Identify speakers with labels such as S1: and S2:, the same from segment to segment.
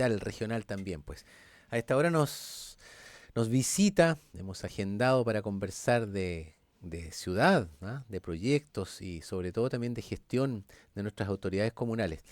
S1: el regional también, pues. A esta hora nos visita, hemos agendado para conversar de ciudad, ¿ah? De proyectos y sobre todo también de gestión de nuestras autoridades comunales.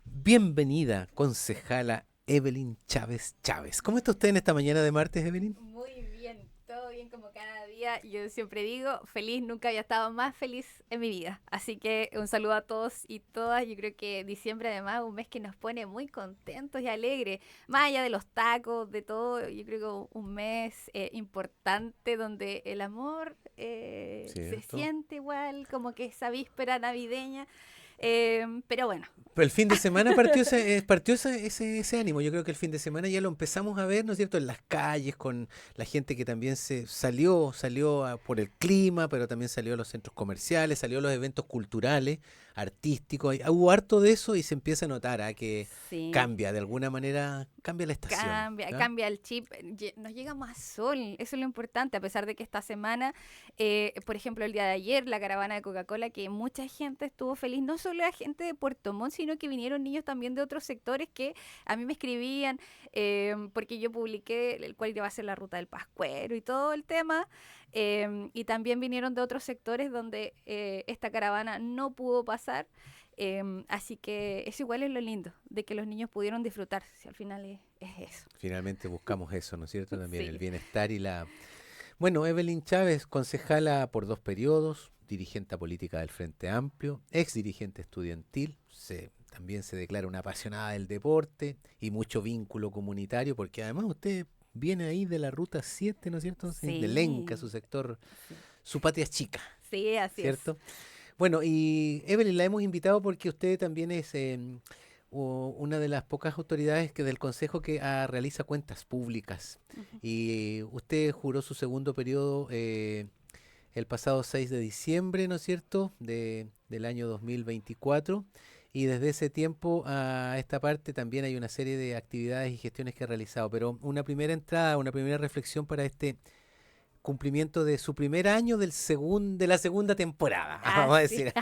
S1: Bienvenida, concejala Evelyn Chávez Chávez. ¿Cómo está usted en esta mañana de martes, Evelyn?
S2: Muy bien, todo bien como cada día. Yo siempre digo, feliz, nunca había estado más feliz en mi vida. Así que un saludo a todos y todas. Yo creo que diciembre además es un mes que nos pone muy contentos y alegres. Más allá de los tacos, de todo, yo creo que un mes importante donde el amor se
S1: Cierto.
S2: siente igual, como que esa víspera navideña. Pero bueno,
S1: Pero el fin de semana partió ese ánimo. Yo creo que el fin de semana ya lo empezamos a ver, ¿no es cierto? En las calles, con la gente que también se salió por el clima, pero también salió a los centros comerciales, salió a los eventos culturales, artísticos. Hubo harto de eso y se empieza a notar que
S2: sí.
S1: cambia, de alguna manera, cambia la estación.
S2: Cambia,
S1: ¿Ah?
S2: cambia el chip, nos llega más sol, eso es lo importante, a pesar de que esta semana, por ejemplo, el día de ayer, la caravana de Coca-Cola, que mucha gente estuvo feliz, no solo la gente de Puerto Montt, sino que vinieron niños también de otros sectores que a mí me escribían, porque yo publiqué el cual iba a ser la ruta del Pascuero y todo el tema, y también vinieron de otros sectores donde esta caravana no pudo pasar. Así que eso igual es lo lindo, de que los niños pudieron disfrutar, si al final es eso.
S1: Finalmente buscamos eso, ¿no es cierto? También el
S2: Sí,
S1: bienestar y la... Bueno, Evelyn Chávez, concejala por 2 periodos, dirigente política del Frente Amplio, ex dirigente estudiantil, también se declara una apasionada del deporte y mucho vínculo comunitario, porque además usted viene ahí de la Ruta 7, ¿no es cierto? Sí, de Lenca, su
S2: sí,
S1: sector,
S2: sí,
S1: su patria es chica,
S2: sí, así es.
S1: ¿cierto? Bueno, y Evelyn la hemos invitado porque usted también es una de las pocas autoridades del Consejo que realiza cuentas públicas.
S2: Ujú.
S1: Y usted juró su segundo periodo el pasado 6 de diciembre, ¿no es cierto?, del año 2024. Y desde ese tiempo a esta parte también hay una serie de actividades y gestiones que ha realizado. Pero una primera entrada, una primera reflexión para este cumplimiento de su primer año de la segunda temporada,
S2: Ah,
S1: vamos a
S2: sí,
S1: decir,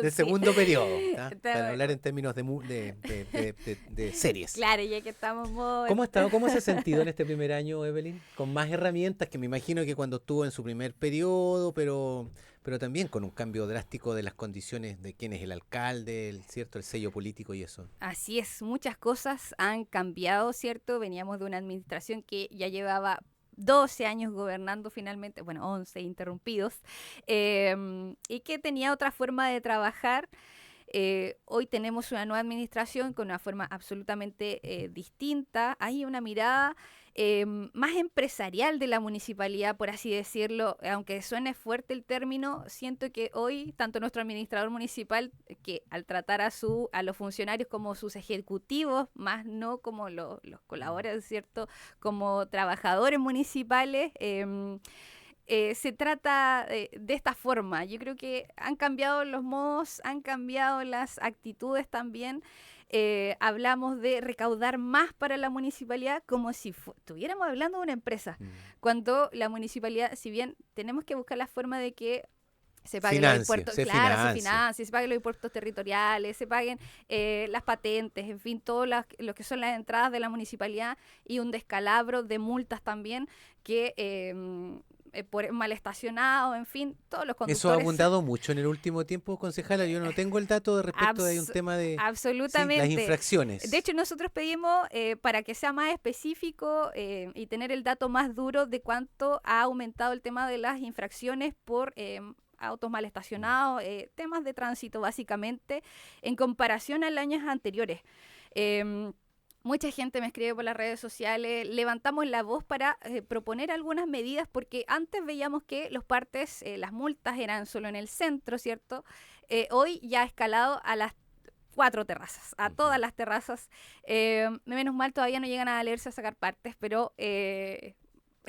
S1: del
S2: sí.
S1: segundo periodo, ¿tá? Para
S2: Está-
S1: hablar en términos de series.
S2: Claro, ya que estamos
S1: ¿Cómo ha estado, cómo se ha sentido en este primer año, Evelyn? Con más herramientas que me imagino que cuando estuvo en su primer periodo, pero también con un cambio drástico de las condiciones de quién es el alcalde, ¿cierto? El sello político y eso.
S2: Así es, muchas cosas han cambiado, ¿cierto? Veníamos de una administración que ya llevaba 12 años gobernando finalmente, bueno, 11 interrumpidos, y que tenía otra forma de trabajar. Hoy tenemos una nueva administración con una forma absolutamente distinta. Hay una mirada más empresarial de la municipalidad, por así decirlo. Aunque suene fuerte el término, siento que hoy tanto nuestro administrador municipal, que al tratar a los funcionarios como sus ejecutivos, más no como los colaboradores, ¿cierto? Como trabajadores municipales, se trata de esta forma. Yo creo que han cambiado los modos, han cambiado las actitudes también. Hablamos de recaudar más para la municipalidad como si estuviéramos hablando de una empresa.
S1: Mm.
S2: Cuando la municipalidad, si bien tenemos que buscar la forma de que se paguen los
S1: Financie,
S2: impuestos,
S1: se
S2: claro, se
S1: financie.
S2: financien, se paguen los impuestos territoriales, se paguen las patentes, en fin, todo lo que son las entradas de la municipalidad y un descalabro de multas también que por mal estacionado, en fin, todos los
S1: Eso ha
S2: conductores.
S1: abundado mucho en el último tiempo, concejala. Yo no tengo el dato de respecto de un
S2: Abs-
S1: tema de, sí, las
S2: Absolutamente. De
S1: infracciones.
S2: hecho, nosotros pedimos para que sea más específico y tener el dato más duro de cuánto ha aumentado el tema de las infracciones por autos mal
S1: Mm.
S2: estacionados, temas de tránsito básicamente, en comparación a los años anteriores. Eh, Mucha gente me escribe por las redes sociales, levantamos la voz para proponer algunas medidas porque antes veíamos que los partes, las multas eran solo en el centro, ¿cierto? Hoy ya ha escalado a las 4 terrazas, a
S1: Ujú.
S2: todas las terrazas. Menos mal todavía no llegan a leerse a sacar partes, pero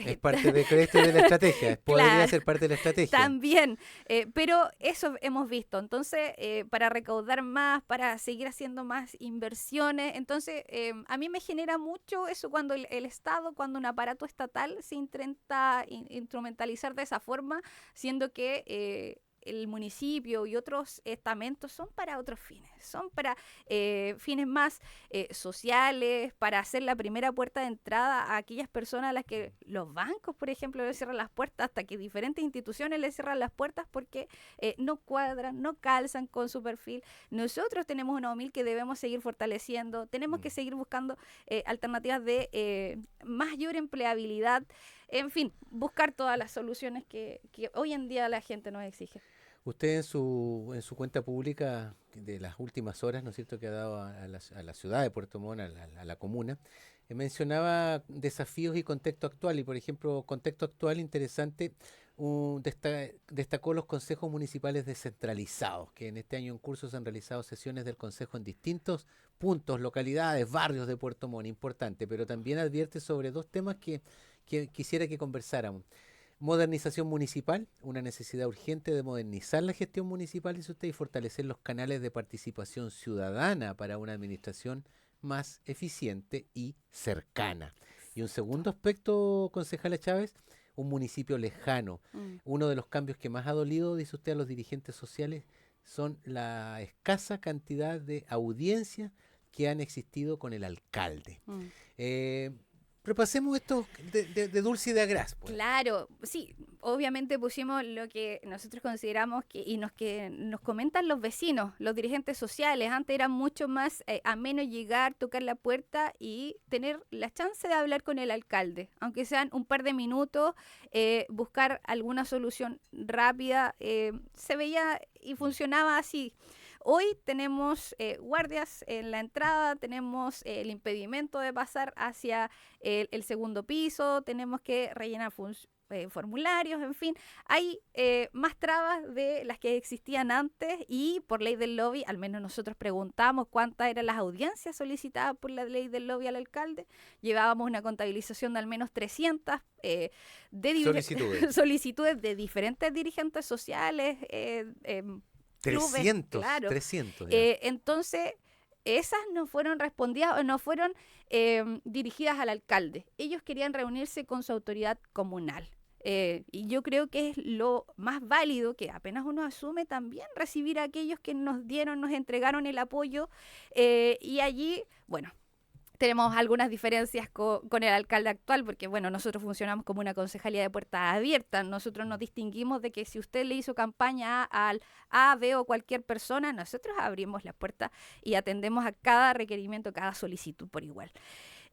S1: Es parte de esto de la estrategia, podría
S2: claro,
S1: ser parte de la estrategia.
S2: también, pero eso hemos visto. Entonces, para recaudar más, para seguir haciendo más inversiones, entonces a mí me genera mucho eso cuando el Estado, cuando un aparato estatal se intenta instrumentalizar de esa forma, siendo que el municipio y otros estamentos son para otros fines, son para fines más sociales, para hacer la primera puerta de entrada a aquellas personas a las que los bancos, por ejemplo, les cierran las puertas, hasta que diferentes instituciones les cierran las puertas porque no cuadran, no calzan con su perfil. Nosotros tenemos una OMIL que debemos seguir fortaleciendo, tenemos que seguir buscando alternativas de mayor empleabilidad, en fin, buscar todas las soluciones que hoy en día la gente nos exige.
S1: Usted en su cuenta pública de las últimas horas, ¿no es cierto?, que ha dado a la ciudad de Puerto Montt, a la comuna, mencionaba desafíos y contexto actual. Y, por ejemplo, contexto actual interesante, destacó los consejos municipales descentralizados, que en este año en curso se han realizado sesiones del consejo en distintos puntos, localidades, barrios de Puerto Montt, importante, pero también advierte sobre dos temas que quisiera que conversáramos. Modernización municipal, una necesidad urgente de modernizar la gestión municipal, dice usted, y fortalecer los canales de participación ciudadana para una administración más eficiente y cercana. Y un segundo aspecto, concejala Chávez, un municipio lejano. Uno de los cambios que más ha dolido, dice usted, a los dirigentes sociales son la escasa cantidad de audiencias que han existido con el alcalde. Repasemos esto de dulce y de agraz. Pues.
S2: Claro, sí, obviamente pusimos lo que nosotros consideramos que nos comentan los vecinos, los dirigentes sociales. Antes era mucho más ameno llegar, tocar la puerta y tener la chance de hablar con el alcalde, aunque sean un par de minutos, buscar alguna solución rápida. Se veía y funcionaba así. Hoy tenemos guardias en la entrada, tenemos el impedimento de pasar hacia el segundo piso, tenemos que rellenar formularios, en fin, hay más trabas de las que existían antes y por ley del lobby, al menos nosotros preguntamos cuántas eran las audiencias solicitadas por la ley del lobby al alcalde, llevábamos una contabilización de al menos 300 solicitudes de diferentes dirigentes sociales,
S1: 300,
S2: claro.
S1: 300.
S2: Entonces, esas no fueron respondidas o no fueron dirigidas al alcalde. Ellos querían reunirse con su autoridad comunal. Y yo creo que es lo más válido que apenas uno asume también recibir a aquellos que nos entregaron el apoyo y allí, bueno, tenemos algunas diferencias con el alcalde actual, porque bueno, nosotros funcionamos como una concejalía de puertas abiertas. Nosotros nos distinguimos de que si usted le hizo campaña al A, B o cualquier persona, nosotros abrimos las puertas y atendemos a cada requerimiento, cada solicitud por igual.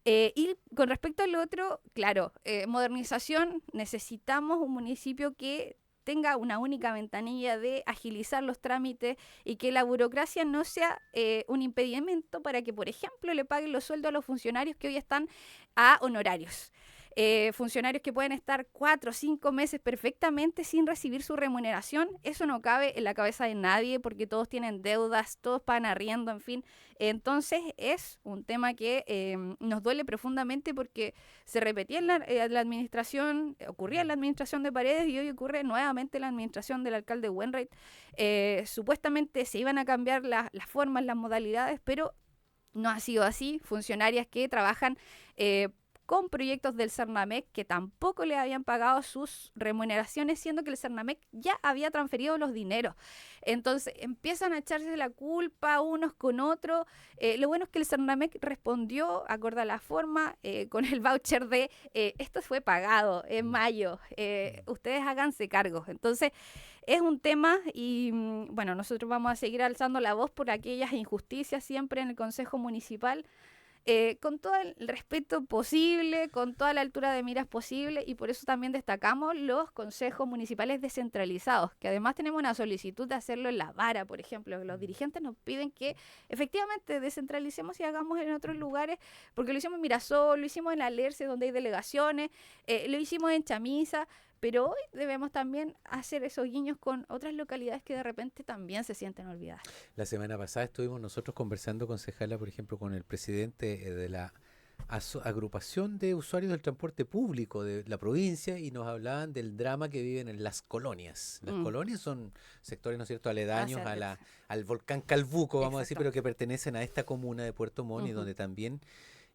S2: Y con respecto al otro, claro, modernización, necesitamos un municipio que tenga una única ventanilla de agilizar los trámites y que la burocracia no sea un impedimento para que, por ejemplo, le paguen los sueldos a los funcionarios que hoy están a honorarios. Funcionarios que pueden estar 4 o 5 meses perfectamente sin recibir su remuneración, eso no cabe en la cabeza de nadie porque todos tienen deudas, todos pagan arriendo, en fin. Entonces es un tema que nos duele profundamente porque se repetía en la administración, ocurría en la administración de Paredes y hoy ocurre nuevamente en la administración del alcalde Wainwright. Supuestamente se iban a cambiar las formas, las modalidades, pero no ha sido así. Funcionarias que trabajan con proyectos del Cernamec que tampoco le habían pagado sus remuneraciones, siendo que el Cernamec ya había transferido los dineros. Entonces empiezan a echarse la culpa unos con otros. Lo bueno es que el Cernamec respondió acorde a la forma con el voucher de esto fue pagado en mayo, ustedes háganse cargo. Entonces es un tema y bueno, nosotros vamos a seguir alzando la voz por aquellas injusticias siempre en el Consejo Municipal. Con todo el respeto posible, con toda la altura de miras posible, y por eso también destacamos los consejos municipales descentralizados, que además tenemos una solicitud de hacerlo en La Vara, por ejemplo. Los dirigentes nos piden que efectivamente descentralicemos y hagamos en otros lugares, porque lo hicimos en Mirasol, lo hicimos en Alerce, donde hay delegaciones, lo hicimos en Chamisa, pero hoy debemos también hacer esos guiños con otras localidades que de repente también se sienten olvidadas.
S1: La semana pasada estuvimos nosotros conversando, concejala, por ejemplo, con el presidente de la agrupación de usuarios del transporte público de la provincia y nos hablaban del drama que viven en las colonias. Las colonias son sectores, ¿no es cierto?, aledaños al volcán Calbuco, vamos a decir, pero que pertenecen a esta comuna de Puerto Montt y donde también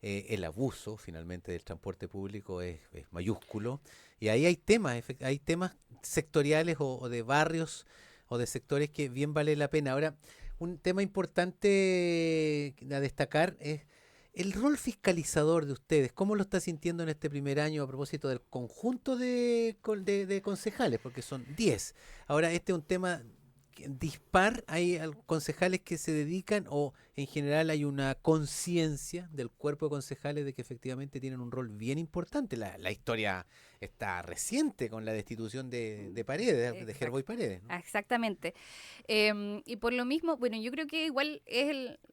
S1: el abuso finalmente del transporte público es mayúsculo. Y ahí hay temas sectoriales o de barrios o de sectores que bien vale la pena. Ahora, un tema importante a destacar es el rol fiscalizador de ustedes. ¿Cómo lo está sintiendo en este primer año a propósito del conjunto de concejales? Porque son 10. Ahora, este es un tema dispar. Hay concejales que se dedican o en general hay una conciencia del cuerpo de concejales de que efectivamente tienen un rol bien importante. La historia está reciente con la destitución de Paredes, de Gerboy Paredes, ¿no?
S2: Exactamente. Y por lo mismo, bueno, yo creo que igual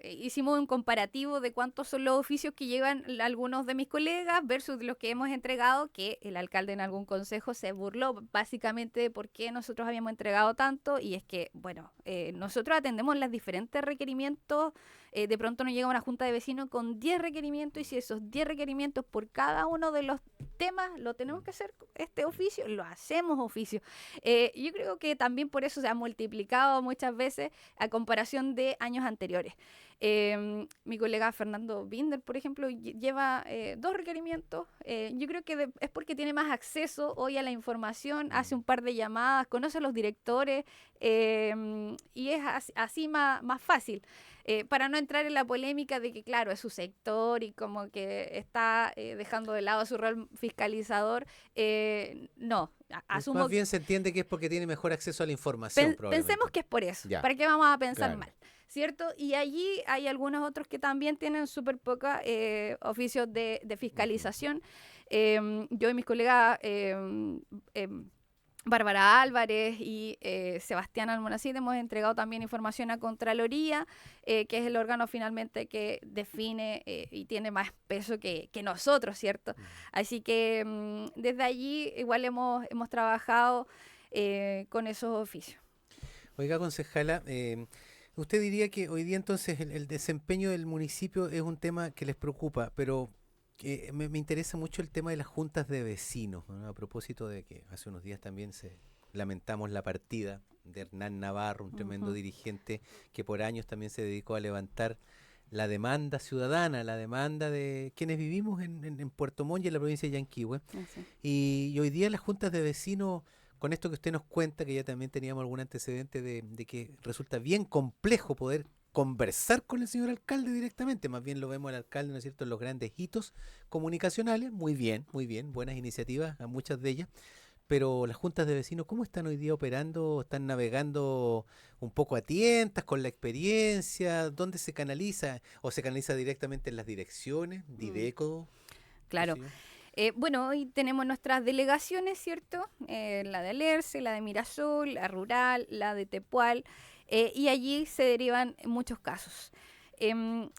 S2: hicimos un comparativo de cuántos son los oficios que llevan algunos de mis colegas versus los que hemos entregado, que el alcalde en algún consejo se burló básicamente de por qué nosotros habíamos entregado tanto, y es que, bueno, nosotros atendemos los diferentes requerimientos. De pronto nos llega una junta de vecinos con 10 requerimientos, y si esos 10 requerimientos por cada uno de los temas lo tenemos que hacer este oficio, lo hacemos oficio. Yo creo que también por eso se ha multiplicado muchas veces a comparación de años anteriores. Mi colega Fernando Binder, por ejemplo, lleva 2 requerimientos. Yo creo que es porque tiene más acceso hoy a la información, hace un par de llamadas, conoce a los directores, y es así más fácil. Para no entrar en la polémica de que, claro, es su sector y como que está dejando de lado su rol fiscalizador, no, asumo.
S1: Más bien se entiende que es porque tiene mejor acceso a la información, probablemente.
S2: Pensemos que es por eso.
S1: Ya.
S2: ¿Para qué vamos a pensar
S1: Claro.
S2: mal? ¿Cierto? Y allí hay algunos otros que también tienen súper poca oficios de fiscalización. Yo y mis colegas Bárbara Álvarez y Sebastián Almonacid hemos entregado también información a Contraloría, que es el órgano finalmente que define y tiene más peso que nosotros, ¿cierto? Así que desde allí igual hemos trabajado con esos oficios.
S1: Oiga, concejala, usted diría que hoy día entonces el desempeño del municipio es un tema que les preocupa, pero me interesa mucho el tema de las juntas de vecinos, ¿no? A propósito de que hace unos días también lamentamos la partida de Hernán Navarro, un tremendo dirigente que por años también se dedicó a levantar la demanda ciudadana, la demanda de quienes vivimos en Puerto Montt y en la provincia de Yanquihue. Y hoy día las juntas de vecinos, con esto que usted nos cuenta, que ya también teníamos algún antecedente de que resulta bien complejo poder conversar con el señor alcalde directamente, más bien lo vemos al alcalde, ¿no es cierto?, en los grandes hitos comunicacionales, muy bien, buenas iniciativas, a muchas de ellas, pero las juntas de vecinos, ¿cómo están hoy día operando? ¿Están navegando un poco a tientas con la experiencia? ¿Dónde se canaliza? ¿O se canaliza directamente en las direcciones? ¿Dideco?
S2: Claro. Bueno, hoy tenemos nuestras delegaciones, ¿cierto? La de Alerce, la de Mirasol, la Rural, la de Tepual, y allí se derivan muchos casos.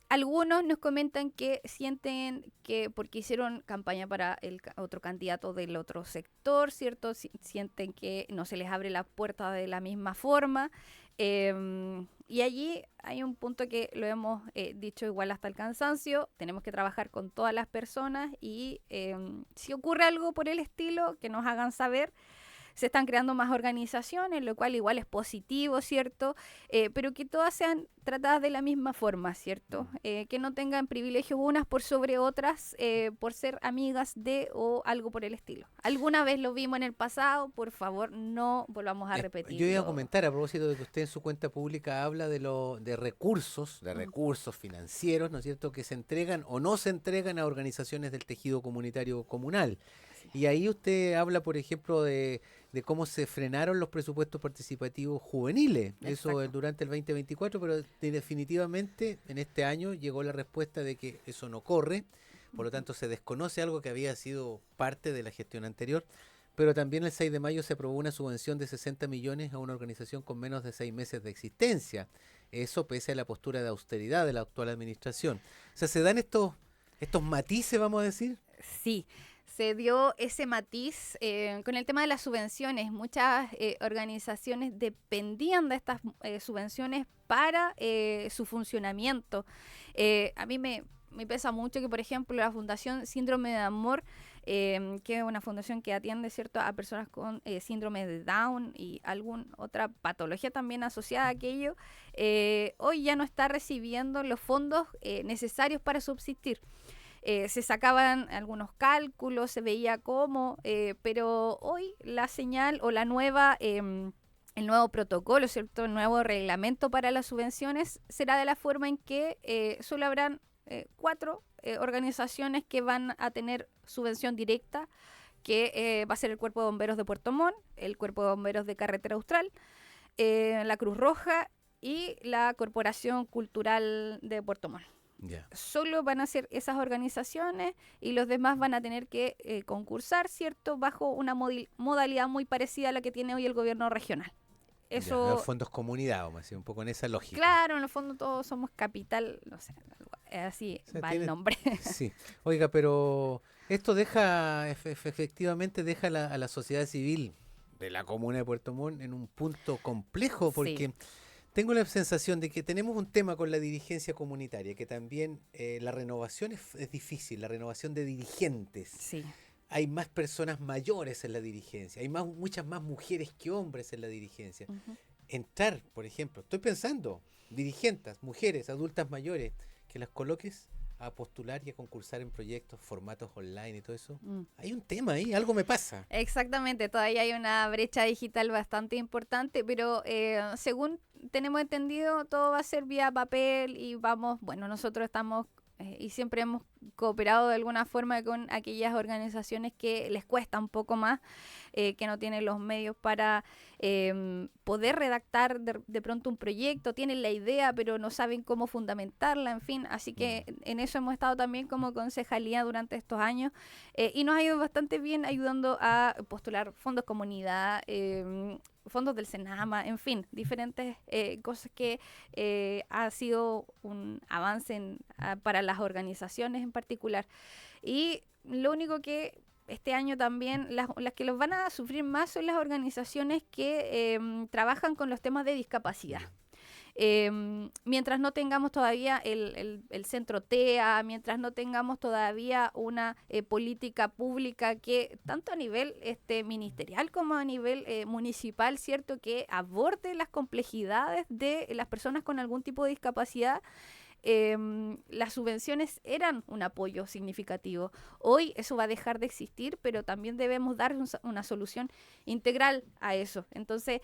S2: Algunos nos comentan que sienten que porque hicieron campaña para el otro candidato del otro sector, ¿cierto? Sienten que no se les abre la puerta de la misma forma. Y allí hay un punto que lo hemos dicho igual hasta el cansancio: tenemos que trabajar con todas las personas y si ocurre algo por el estilo, que nos hagan saber. Se están creando más organizaciones, lo cual igual es positivo, ¿cierto? Pero que todas sean tratadas de la misma forma, ¿cierto? Que no tengan privilegios unas por sobre otras por ser amigas de o algo por el estilo. Alguna vez lo vimos en el pasado, por favor, no volvamos a repetirlo.
S1: Yo iba a comentar a propósito de que usted en su cuenta pública habla de recursos financieros, ¿no es cierto?, que se entregan o no se entregan a organizaciones del tejido comunitario comunal. Y ahí usted habla, por ejemplo, de cómo se frenaron los presupuestos participativos juveniles. Exacto. Eso durante el 2024, pero definitivamente en este año llegó la respuesta de que eso no corre, por lo tanto se desconoce algo que había sido parte de la gestión anterior, pero también el 6 de mayo se aprobó una subvención de 60 millones a una organización con menos de 6 meses de existencia. Eso pese a la postura de austeridad de la actual administración. O sea, ¿se dan estos matices, vamos a decir?
S2: Sí. Se dio ese matiz con el tema de las subvenciones. Muchas organizaciones dependían de estas subvenciones para su funcionamiento. A mí me pesa mucho que, por ejemplo, la Fundación Síndrome de Amor, que es una fundación que atiende, ¿cierto?, a personas con síndrome de Down y alguna otra patología también asociada a aquello, hoy ya no está recibiendo los fondos necesarios para subsistir. Se sacaban algunos cálculos, se veía cómo, pero hoy la señal o la nueva el nuevo protocolo, ¿cierto? El nuevo reglamento para las subvenciones será de la forma en que solo habrán 4 organizaciones que van a tener subvención directa, que va a ser el Cuerpo de Bomberos de Puerto Montt, el Cuerpo de Bomberos de Carretera Austral, la Cruz Roja y la Corporación Cultural de Puerto Montt.
S1: Ya.
S2: Solo van a ser esas organizaciones y los demás van a tener que concursar, ¿cierto? Bajo una modalidad muy parecida a la que tiene hoy el gobierno regional.
S1: Ya,
S2: Eso,
S1: los fondos comunidad, vamos a decir, un poco en esa lógica.
S2: claro, en el fondo todos somos capital, no sé, así
S1: O sea,
S2: va el nombre.
S1: Sí, oiga, pero esto deja, efectivamente deja a la sociedad civil de la comuna de Puerto Montt en un punto complejo,
S2: Sí,
S1: porque tengo la sensación de que tenemos un tema con la dirigencia comunitaria, que también la renovación es difícil, la renovación de dirigentes.
S2: sí.
S1: Hay más personas mayores en la dirigencia, hay muchas más mujeres que hombres en la dirigencia.
S2: Ujú.
S1: Entrar, por ejemplo, estoy pensando, dirigentes, mujeres, adultas mayores, que las coloques a postular y a concursar en proyectos, formatos online y todo eso.
S2: Mm.
S1: Hay un tema ahí, algo me pasa.
S2: Exactamente, todavía hay una brecha digital bastante importante, pero según tenemos entendido, todo va a ser vía papel y vamos, bueno, nosotros estamos y siempre hemos cooperado de alguna forma con aquellas organizaciones que les cuesta un poco más, que no tienen los medios para poder redactar de pronto un proyecto, tienen la idea pero no saben cómo fundamentarla, en fin, así que en eso hemos estado también como concejalía durante estos años y nos ha ido bastante bien ayudando a postular fondos comunidad, fondos del Senama, en fin, diferentes cosas que ha sido un avance para las organizaciones en particular. Y lo único que este año también, las que los van a sufrir más son las organizaciones que trabajan con los temas de discapacidad. Mientras no tengamos todavía el centro TEA, mientras no tengamos todavía una política pública que tanto a nivel ministerial como a nivel municipal, ¿cierto?, que aborde las complejidades de las personas con algún tipo de discapacidad, las subvenciones eran un apoyo significativo. Hoy eso va a dejar de existir, pero también debemos dar una solución integral a eso. Entonces,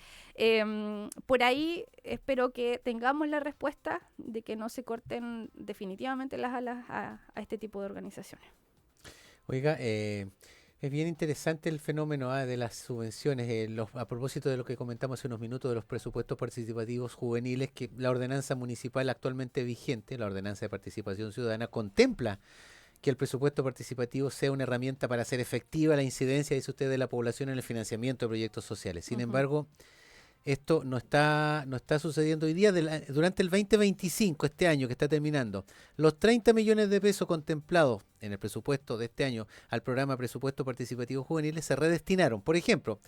S2: por ahí espero que tengamos la respuesta de que no se corten definitivamente las alas a este tipo de organizaciones.
S1: Oiga, es bien interesante el fenómeno de las subvenciones. A propósito de lo que comentamos hace unos minutos de los presupuestos participativos juveniles, que la ordenanza municipal actualmente vigente, la ordenanza de participación ciudadana, contempla que el presupuesto participativo sea una herramienta para hacer efectiva la incidencia, dice usted, de la población en el financiamiento de proyectos sociales. Sin embargo, esto no está sucediendo hoy día. Durante el 2025, este año que está terminando, los 30 millones de pesos contemplados en el presupuesto de este año al programa Presupuesto Participativo Juveniles se redestinaron. Por ejemplo,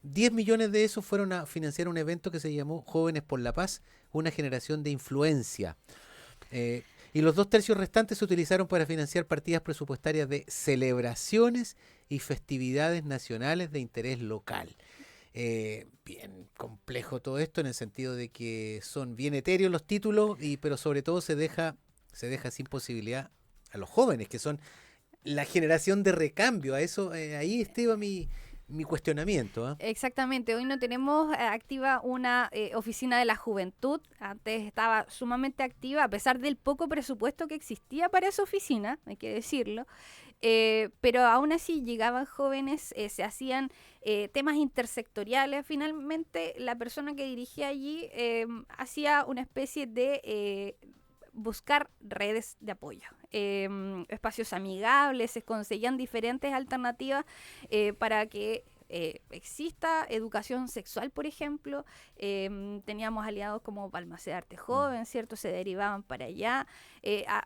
S1: 10 millones de esos fueron a financiar un evento que se llamó Jóvenes por la Paz, una generación de influencia. Y los 2/3 restantes se utilizaron para financiar partidas presupuestarias de celebraciones y festividades nacionales de interés local. Bien complejo todo esto en el sentido de que son bien etéreos los títulos, pero sobre todo se deja sin posibilidad a los jóvenes, que son la generación de recambio. A eso, ahí estaba mi cuestionamiento. ¿Ah?
S2: Exactamente, hoy no tenemos activa una oficina de la juventud, antes estaba sumamente activa a pesar del poco presupuesto que existía para esa oficina, hay que decirlo, pero aún así llegaban jóvenes, se hacían temas intersectoriales, finalmente la persona que dirigía allí hacía una especie de buscar redes de apoyo, espacios amigables, se conseguían diferentes alternativas para que exista educación sexual, por ejemplo. Teníamos aliados como Balmaceda de Arte Joven, ¿cierto? Se derivaban para allá.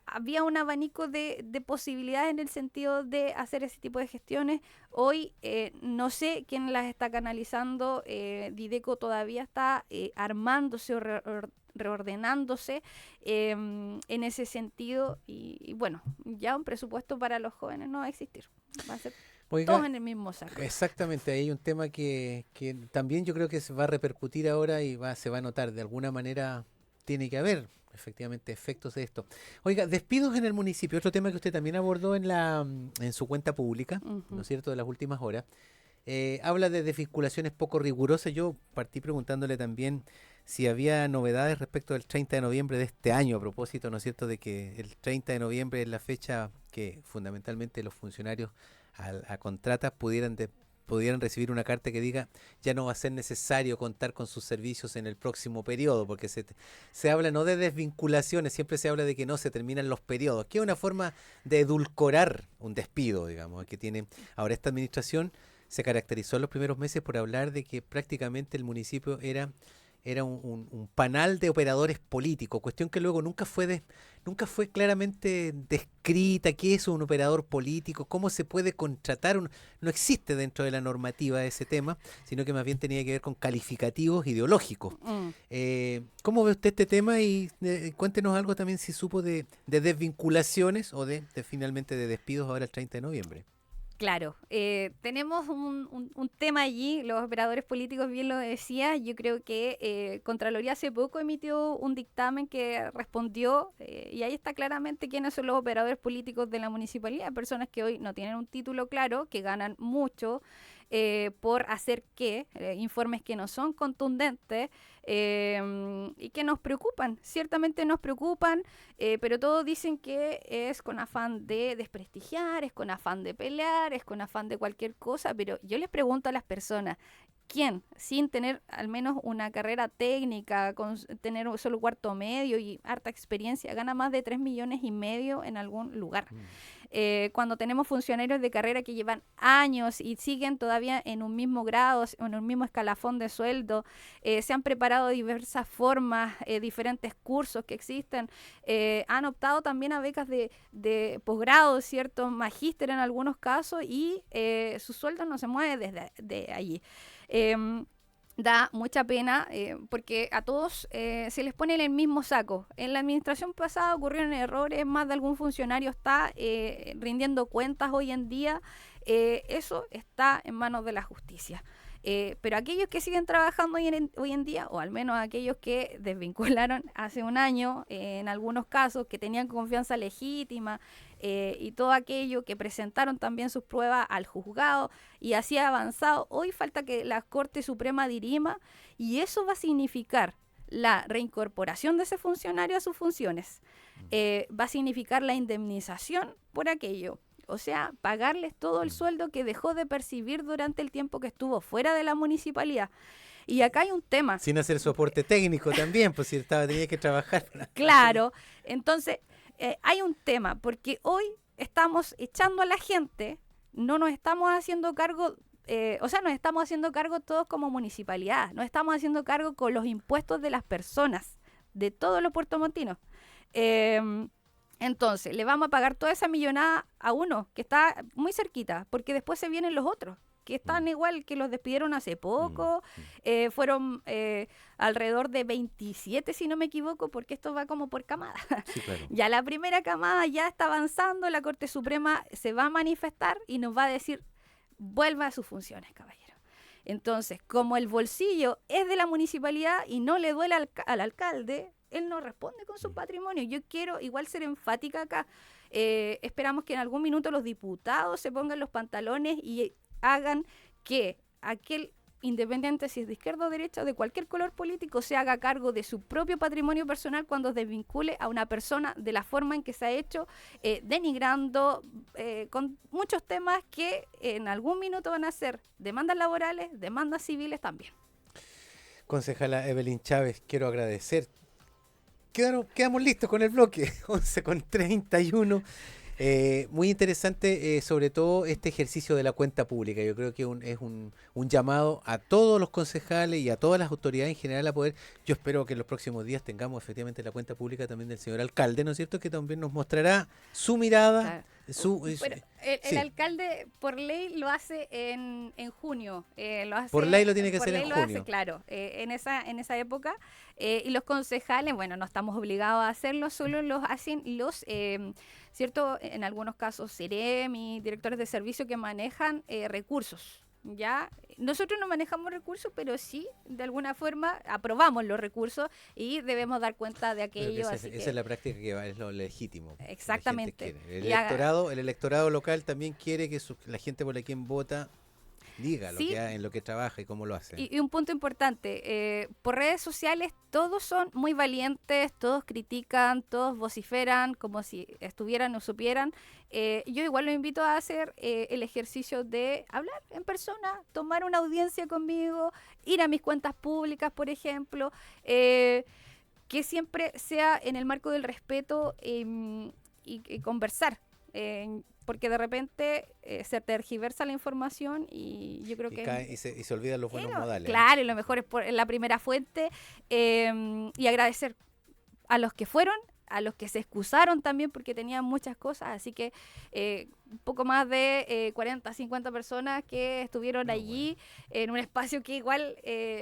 S2: Había un abanico de posibilidades en el sentido de hacer ese tipo de gestiones. Hoy no sé quién las está canalizando. Dideco todavía está armándose o reordenándose en ese sentido y bueno, ya un presupuesto para los jóvenes no va a existir, va a ser
S1: Oiga,
S2: todos en el mismo saco.
S1: exactamente, ahí hay un tema que también yo creo que se va a repercutir ahora y se va a notar. De alguna manera tiene que haber efectivamente efectos de esto. Oiga, despidos en el municipio, otro tema que usted también abordó en su cuenta pública, ¿no es cierto?, de las últimas horas. habla de desvinculaciones poco rigurosas. Yo partí preguntándole también si había novedades respecto del 30 de noviembre de este año, a propósito, ¿no es cierto?, de que el 30 de noviembre es la fecha que fundamentalmente los funcionarios a contratas pudieran recibir una carta que diga ya no va a ser necesario contar con sus servicios en el próximo periodo, porque se habla no de desvinculaciones, siempre se habla de que no se terminan los periodos, que es una forma de edulcorar un despido, digamos, que tiene ahora esta administración. Se caracterizó en los primeros meses por hablar de que prácticamente el municipio era un panal de operadores políticos, cuestión que luego nunca fue claramente descrita. ¿Qué es un operador político? ¿Cómo se puede contratar? No existe dentro de la normativa ese tema, sino que más bien tenía que ver con calificativos ideológicos. ¿Cómo ve usted este tema? Y cuéntenos algo también si supo de desvinculaciones o finalmente de despidos ahora el 30 de noviembre.
S2: Claro, tenemos un tema allí, los operadores políticos, bien lo decía. Yo creo que Contraloría hace poco emitió un dictamen que respondió, y ahí está claramente quiénes son los operadores políticos de la municipalidad, personas que hoy no tienen un título claro, que ganan mucho por hacer informes que no son contundentes y que nos preocupan, ciertamente nos preocupan, pero todos dicen que es con afán de desprestigiar, es con afán de pelear, es con afán de cualquier cosa, pero yo les pregunto a las personas, ¿quién, sin tener al menos una carrera técnica, con tener un solo cuarto medio y harta experiencia, gana más de 3,5 millones en algún lugar? Cuando tenemos funcionarios de carrera que llevan años y siguen todavía en un mismo grado, en un mismo escalafón de sueldo, se han preparado de diversas formas, diferentes cursos que existen, han optado también a becas de posgrado, ¿cierto? Magíster en algunos casos, y su sueldo no se mueve desde allí. Da mucha pena porque a todos se les pone en el mismo saco. En la administración pasada ocurrieron errores, más de algún funcionario está rindiendo cuentas hoy en día. Eso está en manos de la justicia. Pero aquellos que siguen trabajando hoy en día, o al menos aquellos que desvincularon hace un año, en algunos casos, que tenían confianza legítima, y todo aquello, que presentaron también sus pruebas al juzgado y así ha avanzado, hoy falta que la Corte Suprema dirima, y eso va a significar la reincorporación de ese funcionario a sus funciones, va a significar la indemnización por aquello. O sea, pagarles todo el sueldo que dejó de percibir durante el tiempo que estuvo fuera de la municipalidad. Y acá hay un tema.
S1: Sin hacer soporte técnico también, pues si tenía que trabajar.
S2: Claro, entonces hay un tema, porque hoy estamos echando a la gente, no nos estamos haciendo cargo, nos estamos haciendo cargo todos como municipalidad, nos estamos haciendo cargo con los impuestos de las personas, de todos los puertomontinos. Entonces, le vamos a pagar toda esa millonada a uno que está muy cerquita, porque después se vienen los otros, que están igual, que los despidieron hace poco. Fueron alrededor de 27, si no me equivoco, porque esto va como por camada.
S1: Sí, claro.
S2: Ya la primera camada ya está avanzando, la Corte Suprema se va a manifestar y nos va a decir, vuelva a sus funciones, caballero. Entonces, como el bolsillo es de la municipalidad y no le duele al alcalde, él no responde con su patrimonio. Yo quiero igual ser enfática acá. Esperamos que en algún minuto los diputados se pongan los pantalones y hagan que aquel, independiente si es de izquierda o derecha o de cualquier color político, se haga cargo de su propio patrimonio personal cuando desvincule a una persona de la forma en que se ha hecho, denigrando, con muchos temas que en algún minuto van a ser demandas laborales, demandas civiles también.
S1: Concejala Evelyn Chávez, quiero agradecer. Quedamos listos con el bloque, 11:31. Muy interesante, sobre todo este ejercicio de la cuenta pública. Yo creo que es un llamado a todos los concejales y a todas las autoridades en general a poder. Yo espero que en los próximos días tengamos efectivamente la cuenta pública también del señor alcalde, ¿no es cierto? Que también nos mostrará su mirada.
S2: Claro.
S1: Bueno,
S2: el alcalde por ley lo hace en junio.
S1: Por ley lo tiene que hacer en junio.
S2: Hace, claro, en esa época. Y los concejales, bueno, no estamos obligados a hacerlo, solo los hacen los, ¿cierto? En algunos casos, CEREMI, directores de servicio que manejan recursos. Ya nosotros no manejamos recursos, pero sí de alguna forma aprobamos los recursos y debemos dar cuenta de aquello.
S1: Esa es la práctica que es lo legítimo.
S2: Exactamente.
S1: El electorado local también quiere que la gente por la quien vota diga
S2: Sí.
S1: en lo que trabaja y cómo lo hace.
S2: Y un punto importante, por redes sociales todos son muy valientes, todos critican, todos vociferan como si estuvieran o supieran. Yo igual lo invito a hacer el ejercicio de hablar en persona, tomar una audiencia conmigo, ir a mis cuentas públicas, por ejemplo, que siempre sea en el marco del respeto y conversar. Porque de repente se tergiversa la información y yo creo que...
S1: Y se olvidan los buenos modales.
S2: Claro, y lo mejor es por la primera fuente y agradecer a los que fueron, a los que se excusaron también porque tenían muchas cosas, así que un poco más de 40, 50 personas que estuvieron allí en un espacio que igual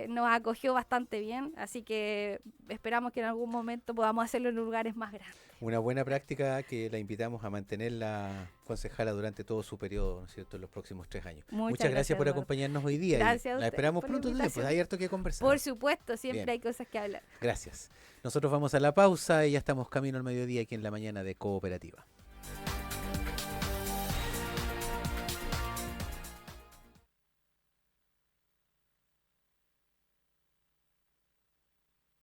S2: nos acogió bastante bien, así que esperamos que en algún momento podamos hacerlo en lugares más grandes.
S1: Una buena práctica que la invitamos a mantenerla, concejala, durante todo su periodo, ¿no es cierto?, en los próximos 3 años.
S2: Muchas
S1: gracias por
S2: Eduardo.
S1: acompañarnos hoy día.
S2: Gracias a
S1: la
S2: usted
S1: esperamos
S2: por la
S1: pronto, pues
S2: invitación.
S1: hay harto que conversar.
S2: Por supuesto, siempre
S1: Bien.
S2: hay cosas que hablar.
S1: Gracias. Nosotros vamos a la pausa y ya estamos camino al mediodía aquí en la mañana de Cooperativa.